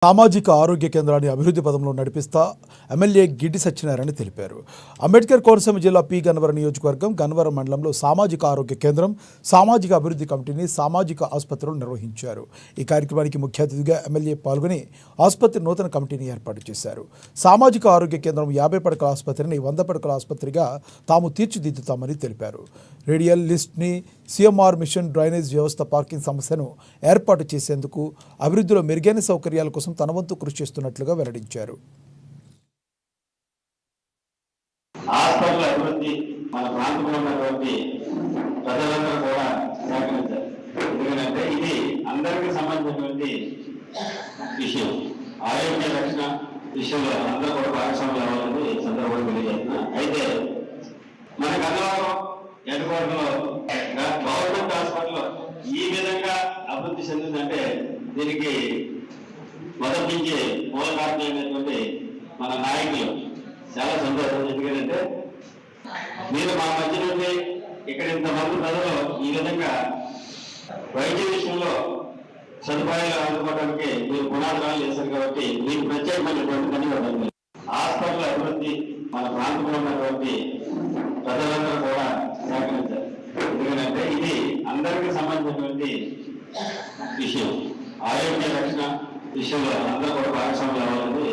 సామాజిక ఆరోగ్య కేంద్రాన్ని అభివృద్ధి పదంలో నడిపిస్తా ఎమ్మెల్యే గిడ్డి సత్యనారాయణ తెలిపారు. అంబేద్కర్ కోనసీమ జిల్లా పి గన్నవరం నియోజకవర్గం గన్నవరం మండలంలో సామాజిక ఆరోగ్య కేంద్రం, సామాజిక అభివృద్ధి కమిటీని సామాజిక ఆసుపత్రులు నిర్వహించారు. ఈ కార్యక్రమానికి ముఖ్య అతిథిగా ఎమ్మెల్యే పాల్గొని ఆసుపత్రి నూతన కమిటీని ఏర్పాటు చేశారు. సామాజిక ఆరోగ్య కేంద్రం 50 పడకల ఆసుపత్రిని 100 పడకల ఆసుపత్రిగా తాము తీర్చిదిద్దుతామని తెలిపారు. రేడియల్ లిస్ట్ని సిఎంఆర్ మిషన్ డ్రైనేజ్ వ్యవస్థ పార్కింగ్ సమస్యను ఏర్పాటు చేసేందుకు అభివృద్ధిలో మెరుగైన సౌకర్యాల కోసం తన వంతు కృషి చేస్తున్నట్లుగా వెల్లడించారు. హాస్పిటల్ అభివృద్ధి మన ప్రాంతంలో ఉన్నటువంటి ప్రజలందరూ కూడా సహకరించారు. ఎందుకంటే ఇది అందరికీ సంబంధించినటువంటి విషయం. ఆరోగ్య రక్షణ విషయంలో అందరూ కూడా భాగస్వాములు అవ్వాలని సందర్భంగా తెలియజేస్తున్నా. అయితే మన గన్నవరం ఎన్నికవర్గంలో గవర్నమెంట్ హాస్పిటల్ ఈ విధంగా అభివృద్ధి చెందిందంటే దీనికి మొదటి మూల కారణమైనటువంటి మన నాయకులు చాలా సంతోషం. ఎందుకంటే మీరు మా మధ్య నుండి ఇక్కడ ఇంతమంది ప్రజలు ఈ విధంగా వైద్య విషయంలో సదుపాయాలు అందుకోవడానికి మీరు పునాదురాలు చేశారు కాబట్టి మీకు ప్రత్యేకమైనటువంటి ధన్యవాదాలు. హాస్పిటల్ అభివృద్ధి మన ప్రాంతంలో ఉన్నటువంటి ప్రజలందరూ కూడా సహకరించారు. ఎందుకంటే ఇది అందరికీ సంబంధించినటువంటి విషయం. ఆరోగ్య రక్షణ విషయంలో అందరూ కూడా భాగస్వాములు అవ్వాలని